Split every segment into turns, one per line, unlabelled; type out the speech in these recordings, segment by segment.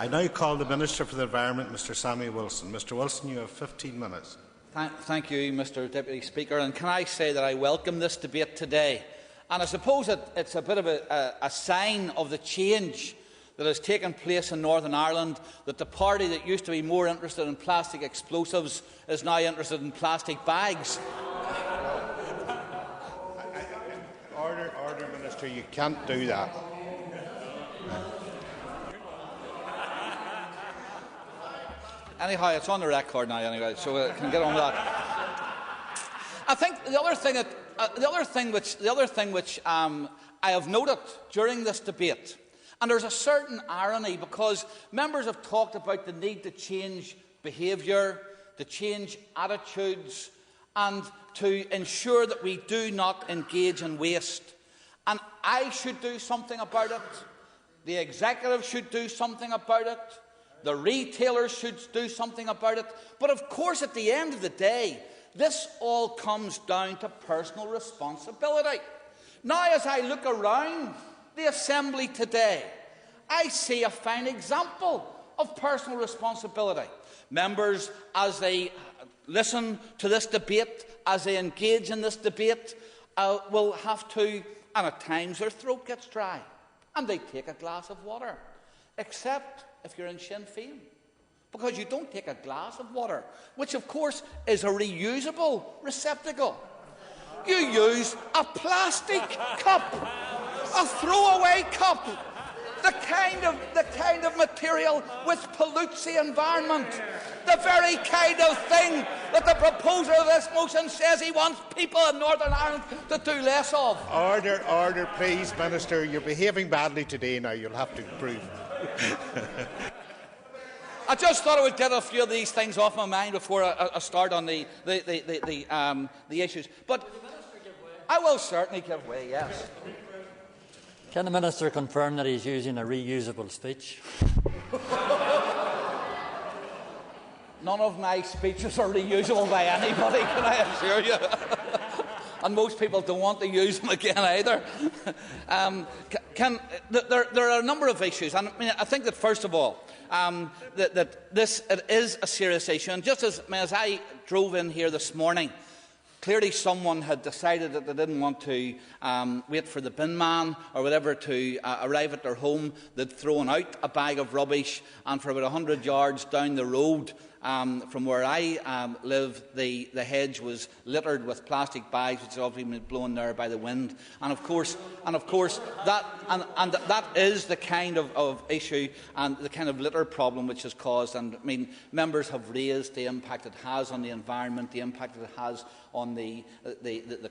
I now call the Minister for the Environment, Mr Sammy Wilson. Mr Wilson, you have 15 minutes.
Thank you, Mr Deputy Speaker. And can I say that I welcome this debate today. And I suppose it's a bit of a sign of the change that has taken place in Northern Ireland, that the party that used to be more interested in plastic explosives is now interested in plastic bags.
Order, Minister. You can't do that.
Anyhow, it's on the record now, anyway, so I can get on with that. I think the other thing which I have noted during this debate, and there's a certain irony because members have talked about the need to change behaviour, to change attitudes, and to ensure that we do not engage in waste. And I should do something about it. The executive should do something about it. The retailers should do something about it. But of course, at the end of the day, this all comes down to personal responsibility. Now, as I look around the Assembly today, I see a fine example of personal responsibility. Members, as they listen to this debate, as they engage in this debate, will have to, and at times their throat gets dry, and they take a glass of water, except if you're in Sinn Féin, because you don't take a glass of water, which of course is a reusable receptacle. You use a plastic cup, a throwaway cup, the kind of material which pollutes the environment, the very kind of thing that the proposer of this motion says he wants people in Northern Ireland to do less of.
Order, please, Minister. You're behaving badly today now. You'll have to improve.
I just thought I would get a few of these things off my mind before I start on the issues. But I will certainly give way, yes.
Can the Minister confirm that he's using a reusable speech?
None of my speeches are reusable by anybody, can I assure you? And most people don't want to use them again either. There are a number of issues, and I think that first of all, that this is a serious issue. And just as I drove in here this morning, clearly someone had decided that they didn't want to wait for the bin man or whatever to arrive at their home. They'd thrown out a bag of rubbish, and for about 100 yards down the road from where I live, the hedge was littered with plastic bags, which had obviously been blown there by the wind. And of course, that is the kind of issue and the kind of litter problem which is caused. And I mean, members have raised the impact it has on the environment, the impact it has on the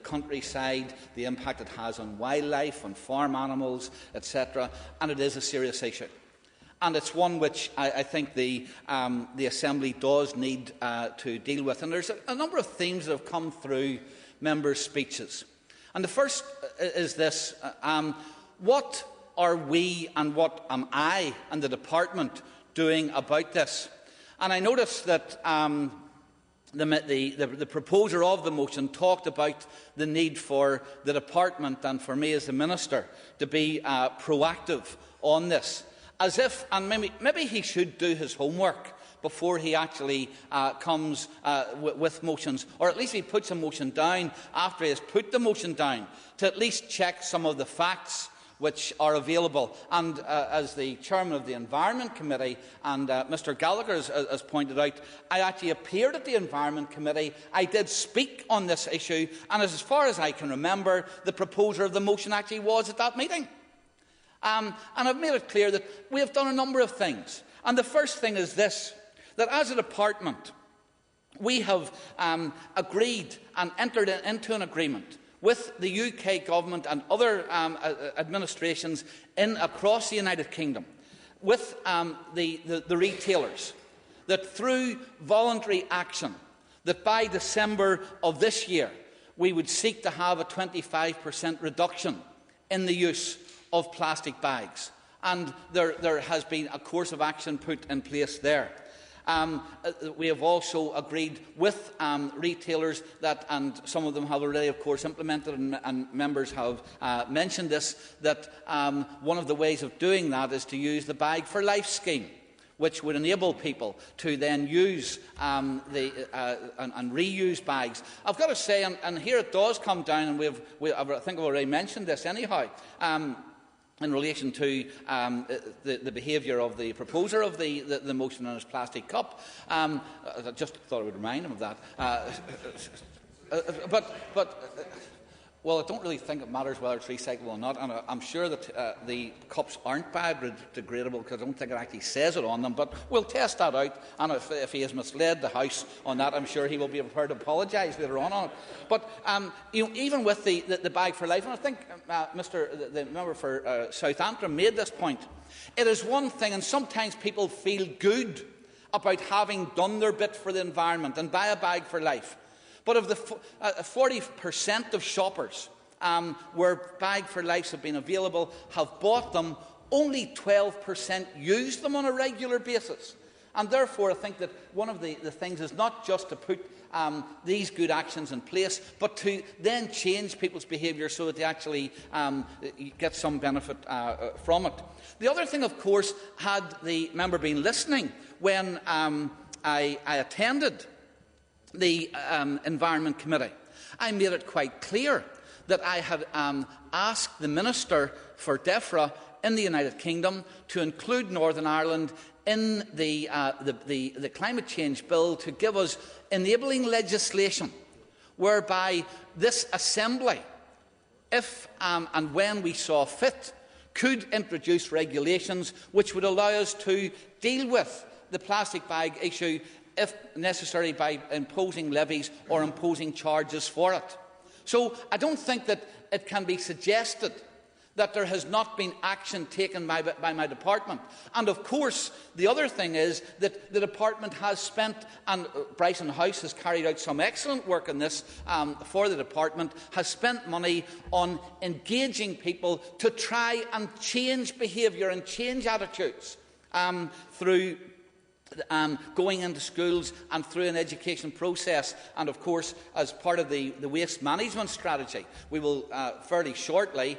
countryside, the impact it has on wildlife, on farm animals, etc. And it is a serious issue. And it's one which I think the Assembly does need to deal with. And there's a number of themes that have come through members' speeches. And the first is this. What are we and what am I and the Department doing about this? And I noticed that the proposer of the motion talked about the need for the Department and for me as the Minister to be proactive on this. As if, and maybe he should do his homework before he actually comes with motions, or at least he puts a motion down after he has put the motion down, to at least check some of the facts which are available. And as the Chairman of the Environment Committee and Mr Gallagher has pointed out, I actually appeared at the Environment Committee. I did speak on this issue, and as far as I can remember, the proposer of the motion actually was at that meeting. And I've made it clear that we have done a number of things. And the first thing is this, that as a department, we have agreed and entered into an agreement with the UK Government and other administrations across the United Kingdom, with the retailers, that through voluntary action, that by December of this year, we would seek to have a 25% reduction in the use of plastic bags. And there has been a course of action put in place there. We have also agreed with retailers that, and some of them have already, of course, implemented, and members have mentioned this, that one of the ways of doing that is to use the Bag for Life scheme, which would enable people to then use and reuse bags. I've got to say, and here it does come down, and I think I've already mentioned this anyhow, in relation to the behaviour of the proposer of the motion on his plastic cup. I just thought I would remind him of that. Well, I don't really think it matters whether it's recyclable or not, and I'm sure that the cups aren't biodegradable because I don't think it actually says it on them, but we'll test that out, and if he has misled the House on that, I'm sure he will be prepared to apologise later on it. But even with the Bag for Life, and I think the member for Southampton made this point, it is one thing, and sometimes people feel good about having done their bit for the environment and buy a Bag for Life. But of the 40% of shoppers where Bag for Lives have been available have bought them, only 12% use them on a regular basis. And therefore, I think that one of the things is not just to put these good actions in place, but to then change people's behaviour so that they actually get some benefit from it. The other thing, of course, had the member been listening when I attended the Environment Committee, I made it quite clear that I had asked the Minister for DEFRA in the United Kingdom to include Northern Ireland in the climate change bill, to give us enabling legislation whereby this Assembly, if and when we saw fit, could introduce regulations which would allow us to deal with the plastic bag issue, if necessary, by imposing levies or imposing charges for it. So I don't think that it can be suggested that there has not been action taken by my department. And of course, the other thing is that the department has spent, and Bryson House has carried out some excellent work on this for the department, has spent money on engaging people to try and change behaviour and change attitudes through going into schools and through an education process. And of course, as part of the waste management strategy, we will fairly shortly,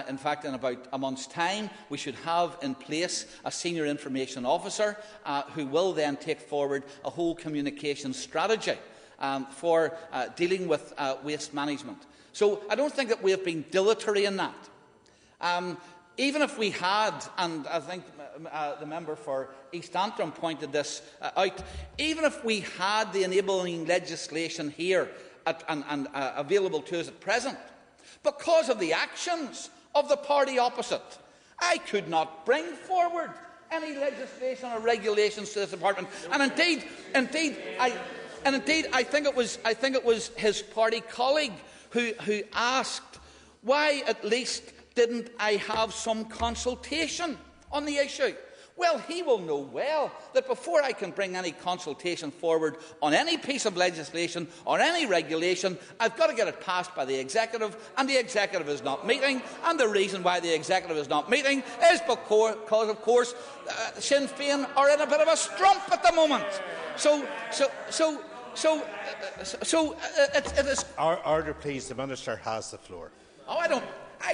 in fact in about a month's time, we should have in place a senior information officer who will then take forward a whole communication strategy for dealing with waste management. So I don't think that we have been dilatory in that. Even if we had, and I think the member for East Antrim pointed this out, even if we had the enabling legislation here and available to us at present, because of the actions of the party opposite, I could not bring forward any legislation or regulations to this department. And indeed, I think it was his party colleague who asked, why at least didn't I have some consultation on the issue? Well, he will know well that before I can bring any consultation forward on any piece of legislation or any regulation, I've got to get it passed by the Executive, and the Executive is not meeting. And the reason why the Executive is not meeting is because, of course, Sinn Féin are in a bit of a strump at the moment. So it is.
Order, please. The Minister has the floor.
Oh, I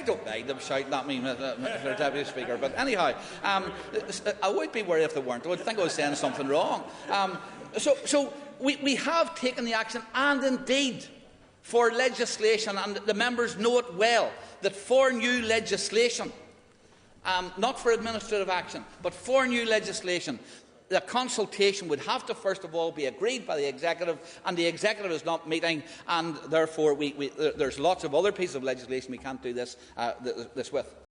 don't mind them shouting at me, Mr. Deputy Speaker, but anyhow, I would be worried if they weren't. I would think I was saying something wrong. So we have taken the action, and indeed, for legislation, and the members know it well, that for new legislation, not for administrative action, but for new legislation, the consultation would have to first of all be agreed by the Executive, and the Executive is not meeting, and therefore there's lots of other pieces of legislation we can't do this with.